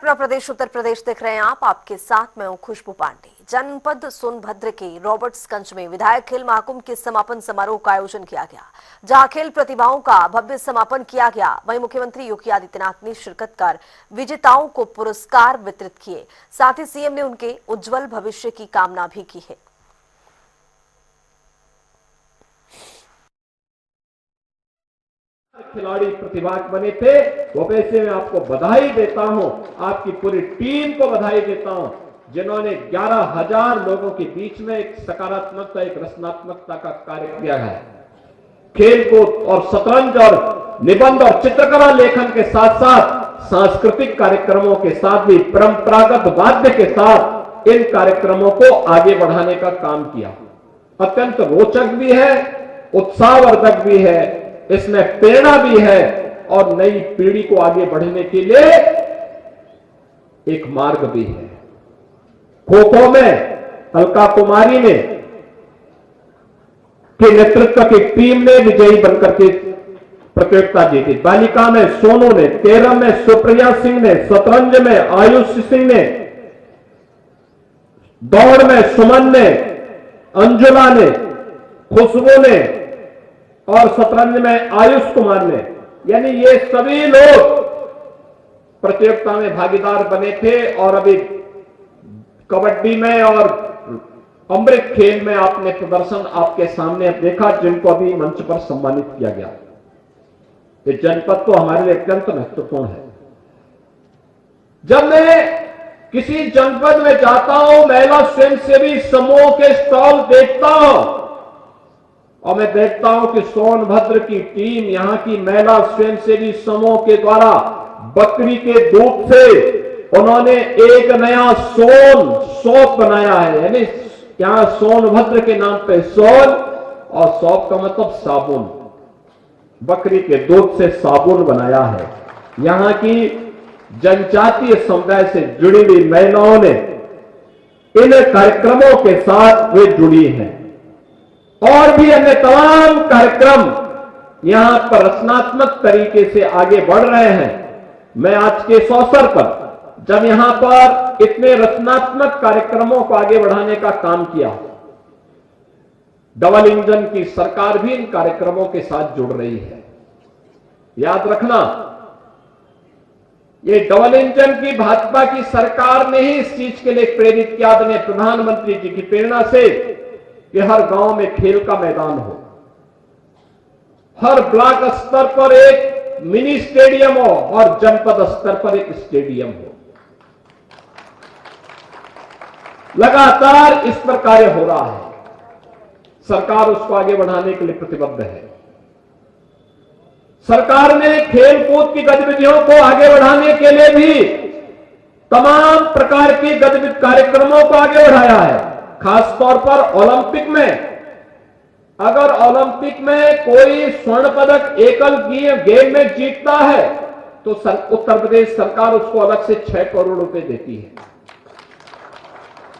अपना प्रदेश उत्तर प्रदेश देख रहे हैं आप। आपके साथ मैं हूं खुशबू पांडे। जनपद सोनभद्र के रॉबर्ट्सगंज में विधायक खेल महाकुंभ के समापन समारोह का आयोजन किया गया, जहां खेल प्रतिभाओं का भव्य समापन किया गया। वहीं मुख्यमंत्री योगी आदित्यनाथ ने शिरकत कर विजेताओं को पुरस्कार वितरित किए। साथ ही सीएम ने उनके उज्जवल भविष्य की कामना भी की है। खिलाड़ी प्रतिभा बने थे, वो वैसे मैं आपको बधाई देता हूं, आपकी पूरी टीम को बधाई देता हूं, जिन्होंने 11,000 लोगों के बीच में एक सकारात्मकता, एक रचनात्मकता का कार्य किया है। खेलकूद और शतरंज और निबंध और चित्रकला लेखन के साथ साथ सांस्कृतिक कार्यक्रमों के साथ भी परंपरागत वाद्य के साथ इन कार्यक्रमों को आगे बढ़ाने का काम किया। अत्यंत रोचक भी है, उत्साहवर्धक भी है, इसमें प्रेरणा भी है और नई पीढ़ी को आगे बढ़ने के लिए एक मार्ग भी है। खो खो में अलका कुमारी ने के नेतृत्व की टीम ने विजयी बनकर के प्रतियोगिता जीती। बालिका में सोनू ने, कैरम में सुप्रिया सिंह ने, शतरंज में आयुष सिंह ने, दौड़ में सुमन ने, अंजुला ने, खुशबू ने और शतरंज में आयुष कुमार ने, यानी ये सभी लोग प्रतियोगिता में भागीदार बने थे। और अभी कबड्डी में और अमृत खेल में आपने प्रदर्शन आपके सामने देखा, जिनको अभी मंच पर सम्मानित किया गया। ये जनपद तो हमारे लिए अत्यंत महत्वपूर्ण है। जब मैं किसी जनपद में जाता हूं, महिला स्वयंसेवी समूह के स्टॉल देखता हूं और मैं देखता हूं कि सोनभद्र की टीम, यहां की महिला स्वयंसेवी समूह के द्वारा बकरी के दूध से उन्होंने एक नया सोप बनाया है। यानी यहां सोनभद्र के नाम पे सोन, और सोप का मतलब साबुन, बकरी के दूध से साबुन बनाया है। यहां की जनजातीय समुदाय से जुड़ी हुई महिलाओं ने इन कार्यक्रमों के साथ वे जुड़ी हैं। और भी अन्य तमाम कार्यक्रम यहां पर रचनात्मक तरीके से आगे बढ़ रहे हैं। मैं आज के इस अवसर पर, जब यहां पर इतने रचनात्मक कार्यक्रमों को आगे बढ़ाने का काम किया, डबल इंजन की सरकार भी इन कार्यक्रमों के साथ जुड़ रही है। याद रखना, ये डबल इंजन की भाजपा की सरकार ने ही इस चीज के लिए प्रेरित किया, आदरणीय प्रधानमंत्री जी की प्रेरणा से, कि हर गांव में खेल का मैदान हो, हर ब्लॉक स्तर पर एक मिनी स्टेडियम हो और जनपद स्तर पर एक स्टेडियम हो। लगातार इस पर कार्य हो रहा है। सरकार उसको आगे बढ़ाने के लिए प्रतिबद्ध है। सरकार ने खेल कूद की गतिविधियों को आगे बढ़ाने के लिए भी तमाम प्रकार के गतिविधि कार्यक्रमों को आगे बढ़ाया है। खासतौर पर ओलंपिक में, अगर ओलंपिक में कोई स्वर्ण पदक एकल गेम में जीतता है तो उत्तर प्रदेश सरकार उसको अलग से 6 करोड़ रुपए देती है।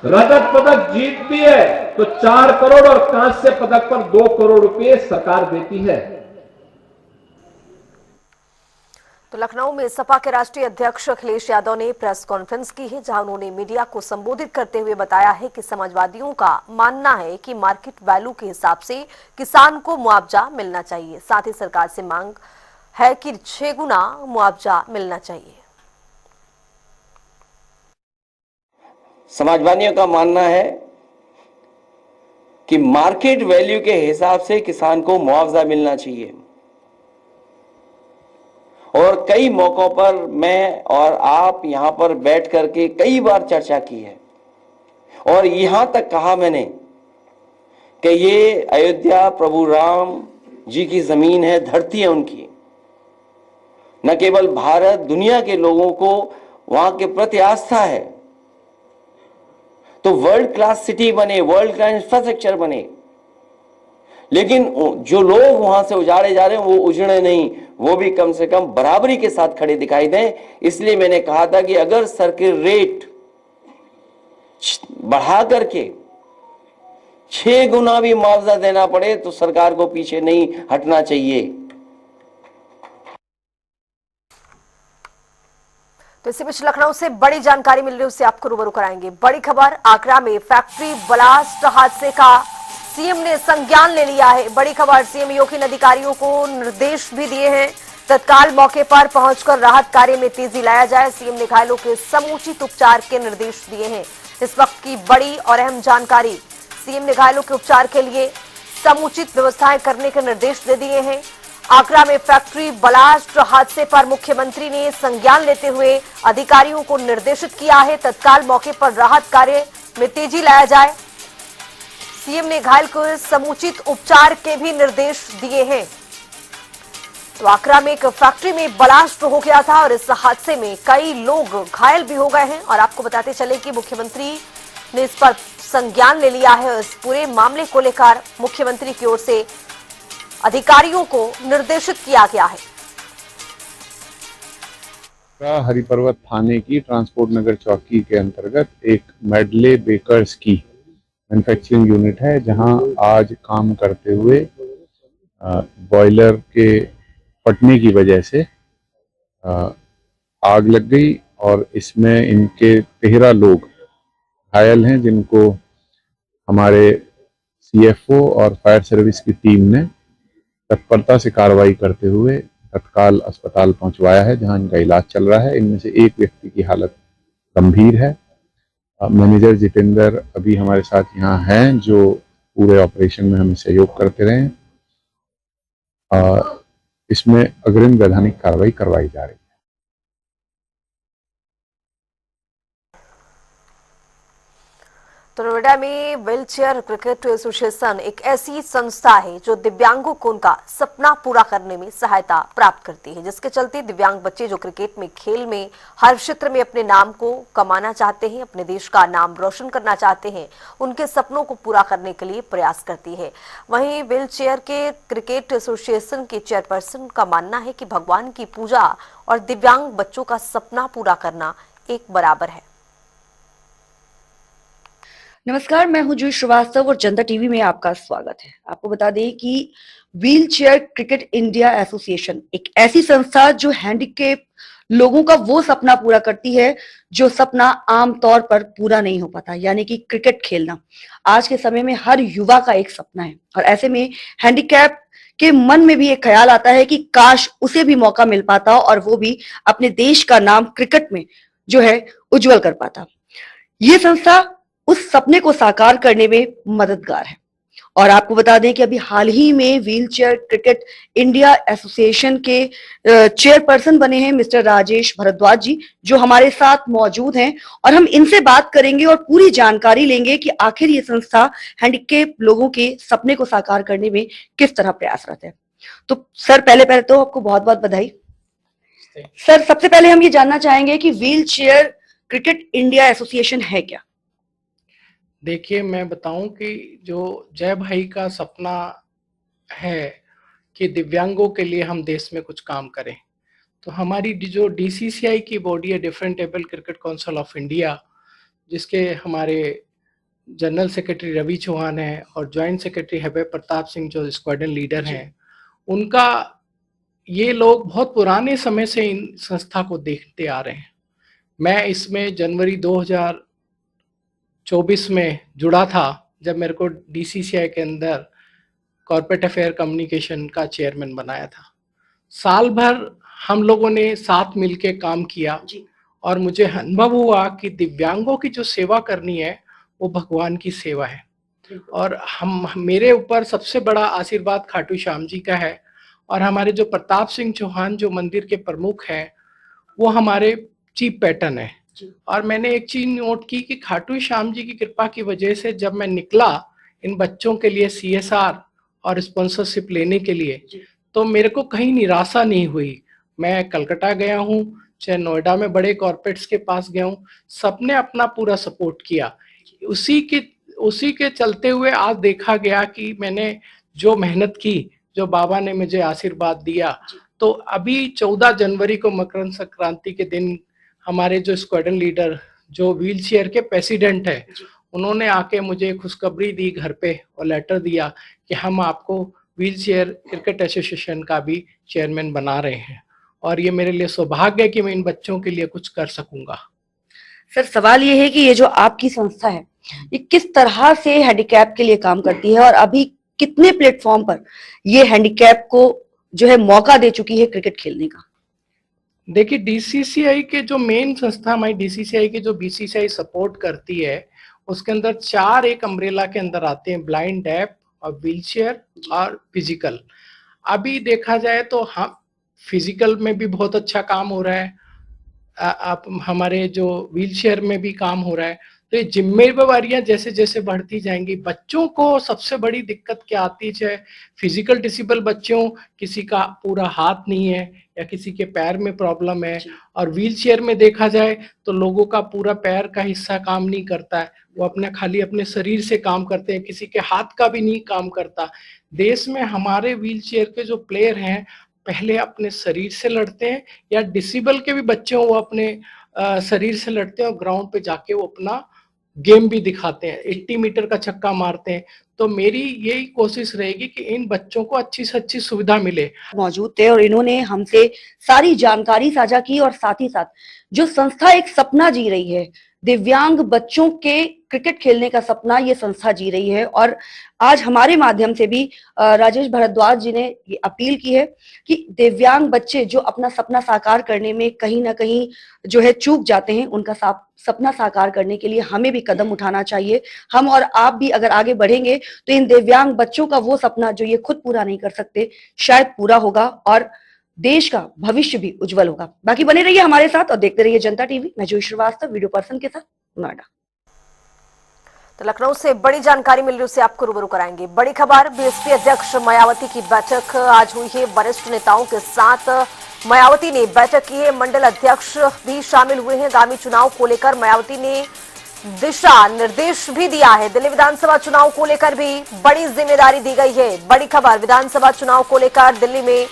रजत पदक जीतती है तो 4 करोड़ और कांस्य पदक पर 2 करोड़ रुपए सरकार देती है। तो लखनऊ में सपा के राष्ट्रीय अध्यक्ष अखिलेश यादव ने प्रेस कॉन्फ्रेंस की है, जहां उन्होंने मीडिया को संबोधित करते हुए बताया है कि समाजवादियों का मानना है कि मार्केट वैल्यू के हिसाब से किसान को मुआवजा मिलना चाहिए। साथ ही सरकार से मांग है कि 6 गुना मुआवजा मिलना चाहिए। समाजवादियों का मानना है कि मार्केट वैल्यू के हिसाब से किसान को मुआवजा मिलना चाहिए। और कई मौकों पर मैं और आप यहां पर बैठ करके कई बार चर्चा की है और यहां तक कहा मैंने कि ये अयोध्या प्रभु राम जी की जमीन है, धरती है उनकी। न केवल भारत, दुनिया के लोगों को वहां के प्रति आस्था है, तो वर्ल्ड क्लास सिटी बने, वर्ल्ड क्लास इंफ्रास्ट्रक्चर बने, लेकिन जो लोग वहां से उजाड़े जा रहे हैं वो उजड़े नहीं, वो भी कम से कम बराबरी के साथ खड़े दिखाई दें। इसलिए मैंने कहा था कि अगर सर्किल रेट बढ़ा करके 6 गुना भी मुआवजा देना पड़े तो सरकार को पीछे नहीं हटना चाहिए। तो इसी बीच लखनऊ से बड़ी जानकारी मिल रही है, उससे आपको रूबरू कराएंगे। बड़ी खबर, आगरा में फैक्ट्री ब्लास्ट हादसे का सीएम ने संज्ञान ले लिया है। बड़ी खबर, सीएम योगी ने अधिकारियों को निर्देश भी दिए हैं, तत्काल मौके पर पहुंचकर राहत कार्य में तेजी लाया जाए। सीएम ने घायलों के समुचित उपचार के निर्देश दिए हैं। इस वक्त की बड़ी और अहम जानकारी, सीएम ने घायलों के उपचार के लिए समुचित व्यवस्थाएं करने के निर्देश दे दिए हैं। आगरा में फैक्ट्री ब्लास्ट हादसे पर मुख्यमंत्री ने संज्ञान लेते हुए अधिकारियों को निर्देशित किया है, तत्काल मौके पर राहत कार्य में तेजी लाया जाए। सीएम ने घायल को समुचित उपचार के भी निर्देश दिए हैं। तो आगरा में एक फैक्ट्री में ब्लास्ट हो गया था और इस हादसे में कई लोग घायल भी हो गए हैं। और आपको बताते चले कि मुख्यमंत्री ने इस पर संज्ञान ले लिया है। इस पूरे मामले को लेकर मुख्यमंत्री की ओर से अधिकारियों को निर्देशित किया गया है। हरिपर्वत थाने की ट्रांसपोर्ट नगर चौकी के अंतर्गत एक मेडले बेकर्स की मैन्युफैक्चरिंग यूनिट है, जहां आज काम करते हुए बॉयलर के फटने की वजह से आग लग गई और इसमें इनके 13 लोग घायल हैं, जिनको हमारे सीएफओ और फायर सर्विस की टीम ने तत्परता से कार्रवाई करते हुए तत्काल अस्पताल पहुंचवाया है, जहां इनका इलाज चल रहा है। इनमें से एक व्यक्ति की हालत गंभीर है। मैनेजर जितेंद्र अभी हमारे साथ यहाँ हैं, जो पूरे ऑपरेशन में हमें सहयोग करते रहे। इसमें अग्रिम वैधानिक कार्रवाई करवाई जा रही है। तो नोएडा में व्हीलचेयर क्रिकेट एसोसिएशन एक ऐसी संस्था है जो दिव्यांगों को उनका सपना पूरा करने में सहायता प्राप्त करती है, जिसके चलते दिव्यांग बच्चे जो क्रिकेट में, खेल में, हर क्षेत्र में अपने नाम को कमाना चाहते हैं, अपने देश का नाम रोशन करना चाहते हैं, उनके सपनों को पूरा करने के लिए प्रयास करती है। वहीं व्हीलचेयर के क्रिकेट एसोसिएशन के चेयरपर्सन का मानना है कि भगवान की पूजा और दिव्यांग बच्चों का सपना पूरा करना एक बराबर है। नमस्कार, मैं हूं जूही श्रीवास्तव और जनता टीवी में आपका स्वागत है। आपको बता दें कि व्हीलचेयर क्रिकेट इंडिया एसोसिएशन एक ऐसी संस्था जो हैंडीकैप लोगों का वो सपना पूरा करती है जो सपना आमतौर पर पूरा नहीं हो पाता, यानी कि क्रिकेट खेलना आज के समय में हर युवा का एक सपना है। और ऐसे में हैंडीकैप के मन में भी एक ख्याल आता है कि काश उसे भी मौका मिल पाता और वो भी अपने देश का नाम क्रिकेट में जो है उज्जवल कर पाता। ये संस्था उस सपने को साकार करने में मददगार है। और आपको बता दें कि अभी हाल ही में व्हीलचेयर क्रिकेट इंडिया एसोसिएशन के चेयरपर्सन बने हैं मिस्टर राजेश भारद्वाज जी, जो हमारे साथ मौजूद हैं और हम इनसे बात करेंगे और पूरी जानकारी लेंगे कि आखिर ये संस्था हैंडीकैप लोगों के सपने को साकार करने में किस तरह प्रयासरत है। तो सर, पहले तो आपको बहुत बहुत बधाई। सर, सबसे पहले हम ये जानना चाहेंगे कि व्हीलचेयर क्रिकेट इंडिया एसोसिएशन है क्या? देखिए, मैं बताऊं कि जो जय भाई का सपना है कि दिव्यांगों के लिए हम देश में कुछ काम करें, तो हमारी जो डीसीसीआई की बॉडी है, different able cricket council of India, जिसके हमारे जनरल सेक्रेटरी रवि चौहान हैं और ज्वाइंट सेक्रेटरी हैबे प्रताप सिंह जो स्क्वाड्रन लीडर हैं, उनका ये लोग बहुत पुराने समय से इन संस्था को देखते आ रहे हैं। मैं इसमें जनवरी 2024 में जुड़ा था, जब मेरे को डीसीसीआई के अंदर कॉर्पोरेट अफेयर कम्युनिकेशन का चेयरमैन बनाया था। साल भर हम लोगों ने साथ मिलके काम किया और मुझे अनुभव हुआ कि दिव्यांगों की जो सेवा करनी है वो भगवान की सेवा है। और मेरे ऊपर सबसे बड़ा आशीर्वाद खाटू श्याम जी का है और हमारे जो प्रताप सिंह चौहान जो मंदिर के प्रमुख हैं, वो हमारे चीफ पैटर्न है। और मैंने एक चीज नोट की कि खाटू श्याम जी की कृपा की वजह से जब मैं निकला इन बच्चों के लिए सीएसआर और स्पॉन्सरशिप लेने के लिए, तो मेरे को कहीं निराशा नहीं हुई। मैं कलकत्ता गया हूँ, चाहे नोएडा में बड़े कॉर्पोरेट्स के पास गया हूँ, सबने अपना पूरा सपोर्ट किया। उसी के चलते हुए आज देखा गया कि मैंने जो मेहनत की, जो बाबा ने मुझे आशीर्वाद दिया, तो अभी 14 जनवरी को मकर संक्रांति के दिन हमारे जो स्क्वाड्रन लीडर जो व्हीलचेयर के प्रेसिडेंट है, उन्होंने आके मुझे खुशखबरी दी घर पे और लेटर दिया कि हम आपको व्हीलचेयर क्रिकेट एसोसिएशन का भी चेयरमैन बना रहे हैं। और ये मेरे लिए सौभाग्य है कि मैं इन बच्चों के लिए कुछ कर सकूंगा। सर, सवाल ये है कि ये जो आपकी संस्था है, ये किस तरह से हैंडीकैप के लिए काम करती है और अभी कितने प्लेटफॉर्म पर ये हैंडीकैप को जो है मौका दे चुकी है क्रिकेट खेलने का? देखिए, डीसीसीआई के जो मेन संस्था हमारी डीसीसीआई की जो बीसीसीआई सपोर्ट करती है, उसके अंदर 4 एक अम्ब्रेला के अंदर आते हैं, ब्लाइंड, डेफ और व्हीलचेयर और फिजिकल। अभी देखा जाए तो हम फिजिकल में भी बहुत अच्छा काम हो रहा है, आप हमारे जो व्हीलचेयर में भी काम हो रहा है। तो ये जिम्मेवारियां जैसे जैसे बढ़ती जाएंगी, बच्चों को सबसे बड़ी दिक्कत क्या आती है, फिजिकल डिसेबल बच्चों, किसी का पूरा हाथ नहीं है या किसी के पैर में प्रॉब्लम है, और व्हीलचेयर में देखा जाए तो लोगों का पूरा पैर का हिस्सा काम नहीं करता है, वो अपने खाली अपने शरीर से काम करते हैं, किसी के हाथ का भी नहीं काम करता। देश में हमारे व्हीलचेयर के जो प्लेयर हैं, पहले अपने शरीर से लड़ते हैं, या डिसेबल के भी बच्चे हों वो अपने शरीर से लड़ते हैं और ग्राउंड पे जाके वो अपना गेम भी दिखाते हैं, 80 मीटर का छक्का मारते हैं। तो मेरी यही कोशिश रहेगी कि इन बच्चों को अच्छी से अच्छी सुविधा मिले। मौजूद थे और इन्होंने हमसे सारी जानकारी साझा की और साथ ही साथ जो संस्था एक सपना जी रही है, दिव्यांग बच्चों के क्रिकेट खेलने का सपना ये संस्था जी रही है। और आज हमारे माध्यम से भी राजेश भारद्वाज जी ने ये अपील की है कि दिव्यांग बच्चे जो अपना सपना साकार करने में कहीं ना कहीं जो है चूक जाते हैं, उनका सपना साकार करने के लिए हमें भी कदम उठाना चाहिए। हम और आप भी अगर आगे बढ़ेंगे तो इन दिव्यांग बच्चों का वो सपना जो ये खुद पूरा नहीं कर सकते, शायद पूरा होगा और देश का भविष्य भी उज्जवल होगा। बाकी बने रहिए हमारे साथ और देखते रहिए जनता टीवी। मैं जूही श्रीवास्तव, वीडियो पर्सन के साथ, नोएडा। तो लखनऊ से बड़ी जानकारी मिल रही, उससे आपको रूबरू कराएंगे। बड़ी खबर, बीएसपी अध्यक्ष मायावती की बैठक आज हुई है वरिष्ठ नेताओं के साथ। मायावती ने बैठक की है, मंडल अध्यक्ष भी शामिल हुए हैं। आगामी चुनाव को लेकर मायावती ने दिशा निर्देश भी दिया है। दिल्ली विधानसभा चुनाव को लेकर भी बड़ी जिम्मेदारी दी गई है। बड़ी खबर, विधानसभा चुनाव को लेकर दिल्ली में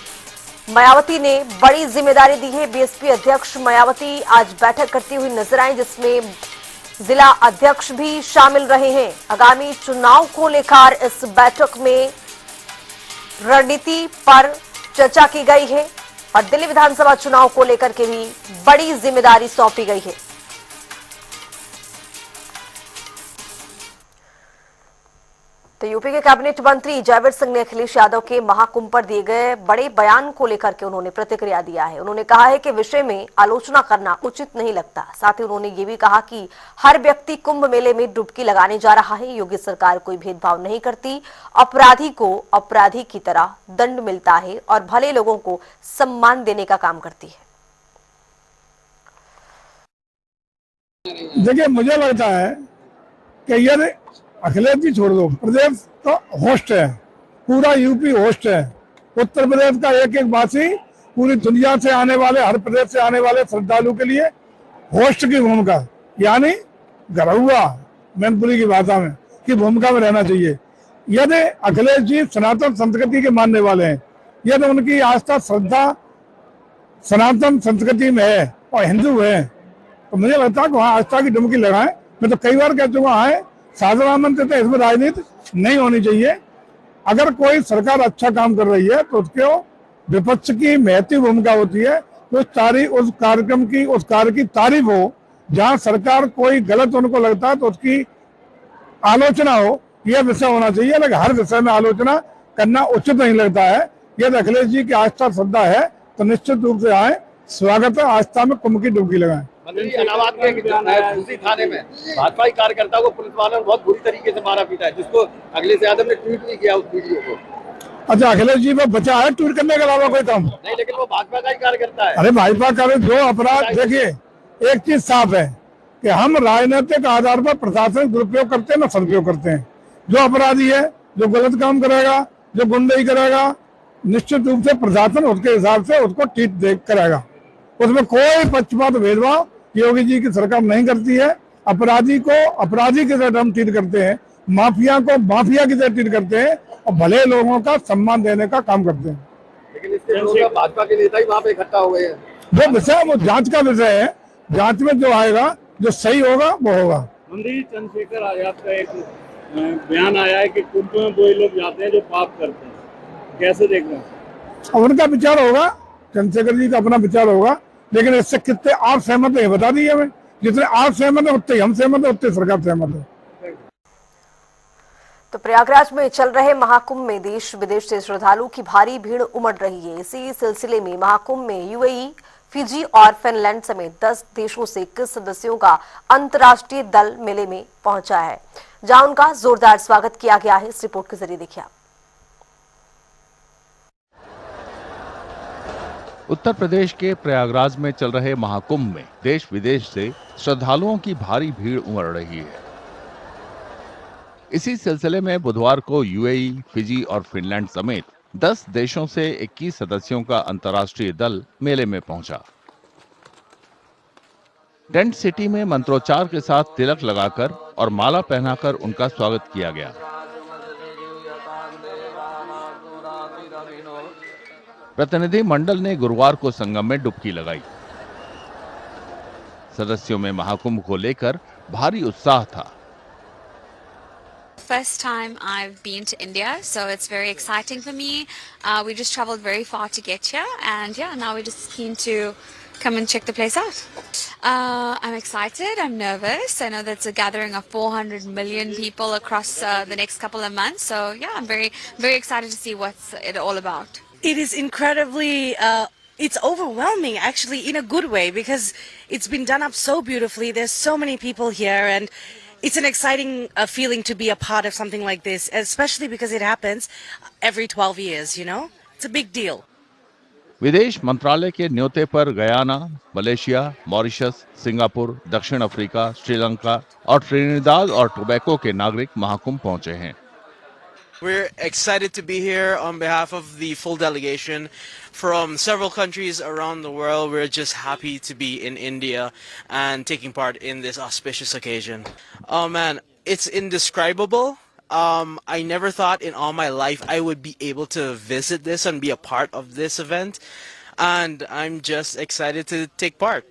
मायावती ने बड़ी जिम्मेदारी दी है। बीएसपी अध्यक्ष मायावती आज बैठक करती हुई नजर आई, जिसमें जिला अध्यक्ष भी शामिल रहे हैं। आगामी चुनाव को लेकर इस बैठक में रणनीति पर चर्चा की गई है और दिल्ली विधानसभा चुनाव को लेकर के भी बड़ी जिम्मेदारी सौंपी गई है। तो यूपी के कैबिनेट मंत्री जयवीर सिंह ने अखिलेश यादव के महाकुंभ पर दिए गए बड़े बयान को लेकर के उन्होंने प्रतिक्रिया दिया है। उन्होंने कहा है कि विषय में आलोचना करना उचित नहीं लगता। साथ ही उन्होंने ये भी कहा कि हर व्यक्ति कुंभ मेले में डुबकी लगाने जा रहा है। योगी सरकार कोई भेदभाव नहीं करती, अपराधी को अपराधी की तरह दंड मिलता है और भले लोगों को सम्मान देने का काम करती है। देखिए, मुझे लगता है कि यदि अखिलेश जी छोड़ दो, प्रदेश तो होस्ट है, पूरा यूपी होस्ट है। उत्तर प्रदेश का एक एक वासी पूरी दुनिया से आने वाले, हर प्रदेश से आने वाले श्रद्धालु के लिए होस्ट की भूमिका, यानी घरौआ मैनपुरी की भाषा में की भूमिका में रहना चाहिए। यदि अखिलेश जी सनातन संस्कृति के मानने वाले हैं, यदि उनकी आस्था श्रद्धा सनातन संस्कृति में है और हिंदू है, तो मुझे लगता है कि वहाँ आस्था की डुबकी लगाएं। मैं तो कई बार कह चुका है, साधारण से तो इसमें राजनीति नहीं होनी चाहिए। अगर कोई सरकार अच्छा काम कर रही है तो उसको विपक्ष की महत्वपूर्ण भूमिका होती है। तो उस कार्य की तारीफ हो। जहां सरकार कोई गलत उनको लगता है तो उसकी आलोचना हो, यह विषय होना चाहिए। लेकिन हर विषय में आलोचना करना उचित नहीं लगता है। यदि अखिलेश जी की आस्था श्रद्धा है तो निश्चित रूप से आए, स्वागत है। आस्था में कुंभ की डुबकी लगाएं। इलाहाबाद के दूसरी थाने में भाजपा कार्यकर्ता को पुलिस वालों ने बहुत बुरी तरीके से मारा पीटा है, जिसको अखिलेश यादव ने ट्वीट भी किया उस वीडियो को। अच्छा, अखिलेश जी में बचा है ट्वीट करने के अलावा कोई काम नहीं, लेकिन वो भाजपा का ही कार्यकर्ता है। अरे भाजपा का जो अपराध, देखिए एक चीज साफ है कि हम राजनीतिक आधार पर प्रशासन दुरुपयोग करते हैं ना सदुपयोग करते हैं। जो अपराधी है, जो गलत काम करेगा, जो गुंडई करेगा, निश्चित रूप से प्रशासन उसके हिसाब से उसको ट्रीट करेगा। उसमें कोई पक्षपात भेदभाव योगी जी की सरकार नहीं करती है। अपराधी को अपराधी की तरह हम ट्रीट करते हैं, माफिया को माफिया की तरह ट्रीट करते हैं और भले लोगों का सम्मान देने का काम करते हैं। लेकिन इसके भाजपा के नेता ही वहाँ पे इकट्ठा हो गए हैं। जो विषय वो जांच का विषय है, जांच में जो आएगा, जो सही होगा वो होगा। मंत्री चंद्रशेखर आजाद का एक बयान आया है कि कुंभ में वो लोग जाते हैं जो पाप करते हैं, कैसे देख रहे हैं? और उनका विचार होगा चंद्रशेखर जी का अपना विचार होगा, लेकिन इससे कितने आप सहमत हैं बता दीजिए हमें। जितने आप सहमत हैं उतने हम सहमत हैं, उतने सरकार सहमत है। तो प्रयागराज में चल रहे महाकुंभ में देश विदेश से श्रद्धालुओं की भारी भीड़ उमड़ रही है। इसी सिलसिले में महाकुंभ में यूएई, फिजी और फिनलैंड समेत 10 देशों से 21 सदस्यों का अंतर्राष्ट्रीय दल मेले में पहुंचा है, जहां उनका जोरदार स्वागत किया गया है। इस रिपोर्ट के जरिए देखिए आप। उत्तर प्रदेश के प्रयागराज में चल रहे महाकुंभ में देश विदेश से श्रद्धालुओं की भारी भीड़ उमड़ रही है। इसी सिलसिले में बुधवार को यूएई, फिजी और फिनलैंड समेत 10 देशों से 21 सदस्यों का अंतर्राष्ट्रीय दल मेले में पहुंचा। टेंट सिटी में मंत्रोच्चार के साथ तिलक लगाकर और माला पहनाकर उनका स्वागत किया गया। प्रतिनिधि मंडल ने गुरुवार को संगम में डुबकी लगाई। सदस्यों में महाकुंभ को लेकर भारी उत्साह था। First time I've been to India, so it's very exciting for me. We just traveled very far to get here, and yeah, now we're just keen to come and check the place out. I'm excited. I'm nervous. I know that's a gathering of 400 million people across the next couple of months. So yeah, I'm very, very excited to see what's it all about. It is incredibly, it's overwhelming actually in a good way, because it's been done up so beautifully. There's so many people here, and it's an exciting feeling to be a part of something like this, especially because it happens every 12 years, you know? It's a big deal. विदेश मंत्रालय के न्योते पर Guyana, Malaysia, Mauritius, Singapore, दक्षिण Africa, Sri Lanka और Trinidad और tobacco के नागरिक महाकुंभ पहुंचे हैं। We're excited to be here on behalf of the full delegation from several countries around the world. We're just happy to be in India and taking part in this auspicious occasion. Oh man, it's indescribable. I never thought in all my life I would be able to visit this and be a part of this event, and I'm just excited to take part.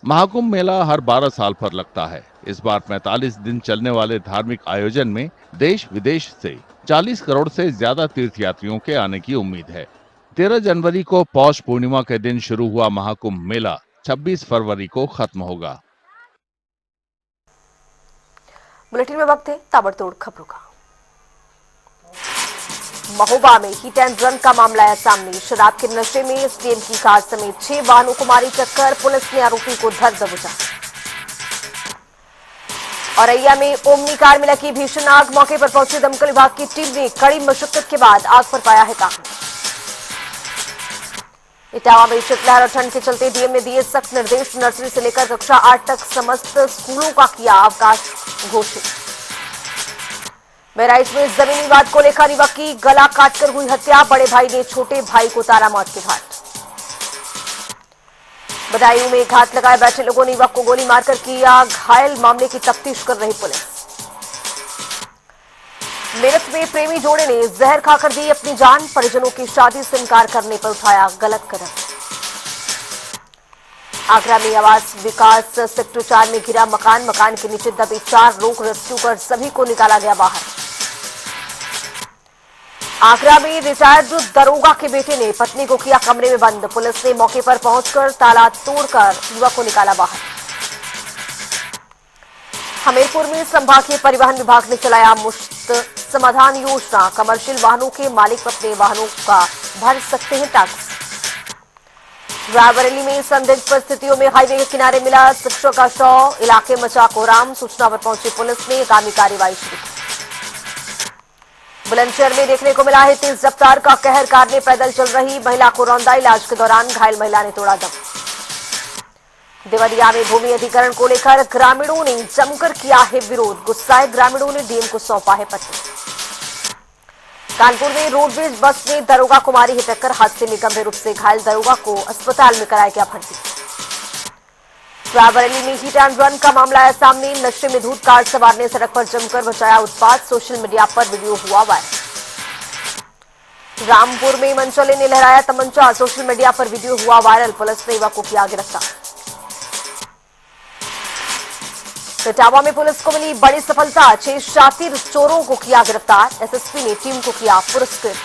Mahakumbh मेला हर 12 साल पर लगता है। इस बार 45 दिन चलने वाले धार्मिक आयोजन में देश विदेश से 40 करोड़ से ज्यादा तीर्थयात्रियों के आने की उम्मीद है। 13 जनवरी को पौष पूर्णिमा के दिन शुरू हुआ महाकुंभ मेला 26 फरवरी को खत्म होगा। बुलेटिन में वक्त है ताबड़तोड़ खबरों का। महोबा में हिट एंड रन का मामला आया सामने। शराब के नशे में एसडीएम की कार समेत 6 वाहनों को मारी टक्कर, पुलिस ने आरोपी को धर दबोचा। औरैया में ओमनी कार में लगी भीषण आग, मौके पर पहुंची दमकल विभाग की टीम ने कड़ी मशक्कत के बाद आग पर पाया है काबू। इटावा में शीतलहर और ठंड के चलते डीएम ने दिए सख्त निर्देश, नर्सरी से लेकर कक्षा 8 तक समस्त स्कूलों का किया अवकाश घोषित। बहराइच में जमीनी विवाद को लेकर युवक की गला काटकर हुई हत्या, बड़े भाई ने छोटे भाई को उतारा मौत के घाट। बदायूं में घात लगाए बैठे लोगों ने युवक को गोली मारकर किया घायल, मामले की तफ्तीश कर रही पुलिस। मेरठ में प्रेमी जोड़े ने जहर खाकर दी अपनी जान, परिजनों की शादी से इनकार करने पर उठाया गलत कदम। आगरा में आवास विकास सेक्टर 4 में गिरा मकान के नीचे दबे 4 लोग, रेस्क्यू कर सभी को निकाला गया बाहर। आगरा में रिटायर्ड दरोगा के बेटे ने पत्नी को किया कमरे में बंद, पुलिस ने मौके पर पहुंचकर ताला तोड़कर युवक को निकाला बाहर। हमीरपुर में संभागीय परिवहन विभाग ने चलाया मुफ्त समाधान योजना, कमर्शियल वाहनों के मालिक अपने वाहनों का भर सकते हैं टैक्स। रायबरेली में संदिग्ध परिस्थितियों में हाईवे के किनारे मिला शिक्षक का शव, इलाके मचा कोहराम, सूचना पर पहुंची पुलिस ने आगामी कार्रवाई शुरू की। बुलंदशहर में देखने को मिला है तेज रफ्तार का कहर, कार में पैदल चल रही महिला को रौंदा, इलाज के दौरान घायल महिला ने तोड़ा दम। देवरिया में भूमि अधिग्रहण को लेकर ग्रामीणों ने जमकर किया है विरोध, गुस्साए ग्रामीणों ने डीएम को सौंपा है पत्र। कानपुर में रोडवेज बस ने दरोगा को मारी है टक्कर, हादसे में गंभीर रूप से घायल दरोगा को अस्पताल में कराया गया भर्ती। रायबरेली में हिट एंड रन का मामला आया सामने, नशे में धूत कार सवार ने सड़क पर जमकर मचाया उत्पात, सोशल मीडिया पर वीडियो हुआ वायरल। रामपुर में मनचले ने लहराया तमंचा, सोशल मीडिया पर वीडियो हुआ वायरल, पुलिस ने युवक को किया गिरफ्तार। इटावा में पुलिस को मिली बड़ी सफलता, 6 शातिर चोरों को किया गिरफ्तार, एसएसपी ने टीम को किया पुरस्कृत।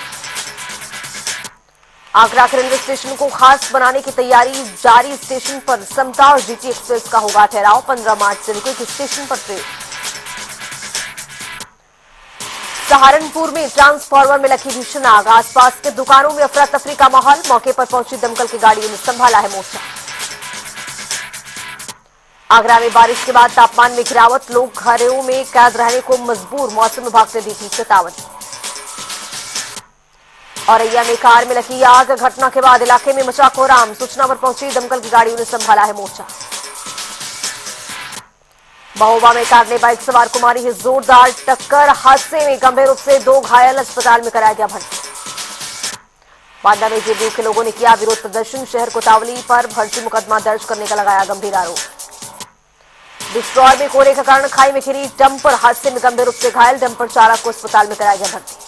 आगरा के रेलवे स्टेशन को खास बनाने की तैयारी जारी। स्टेशन पर समता और जीटी एक्सप्रेस का होगा ठहराव। 15 मार्च से रुकेगी स्टेशन पर ट्रेन। सहारनपुर में ट्रांसफार्मर में लगी भीषण आग। आसपास के दुकानों में अफरा तफरी का माहौल। मौके पर पहुंची दमकल की गाड़ियों ने संभाला है मोर्चा। आगरा में बारिश के बाद तापमान में गिरावट। लोग घरों में कैद रहने को मजबूर। मौसम विभाग ने दी थी चेतावनी। औरैया में कार में लगी आग। घटना के बाद इलाके में मचा कोहराम। सूचना पर पहुंची दमकल की गाड़ियों ने संभाला है मोर्चा। महोबा में कार ने बाइक सवार को मारी है जोरदार टक्कर। हादसे में गंभीर रूप से 2 घायल। अस्पताल में कराया गया भर्ती। बांदा में जेडीयू के लोगों ने किया विरोध प्रदर्शन। शहर कोतावली पर फर्जी मुकदमा दर्ज करने का लगाया गंभीर आरोप। बिजनौर में कोहरे के कारण खाई में घिरी डंपर। हादसे में गंभीर रूप से घायल। डंपर चालक को अस्पताल में कराया गया भर्ती।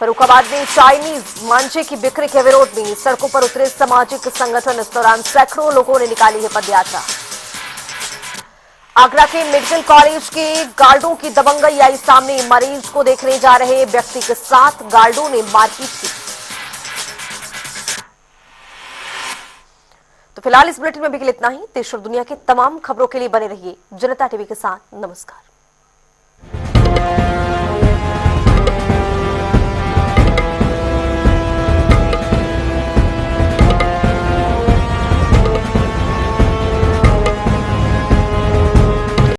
फर्रुखाबाद में चाइनीज मांझे की बिक्री के विरोध में सड़कों पर उतरे सामाजिक संगठन। इस दौरान सैकड़ों लोगों ने निकाली है पदयात्रा। आगरा के मेडिकल कॉलेज के गार्डों की दबंगई आई सामने। मरीज को देखने जा रहे व्यक्ति के साथ गार्डों ने मारपीट की। तो फिलहाल इस बुलेटिन में भी इतना ही। देश और दुनिया की तमाम खबरों के लिए बने रहिए जनता टीवी के साथ। नमस्कार।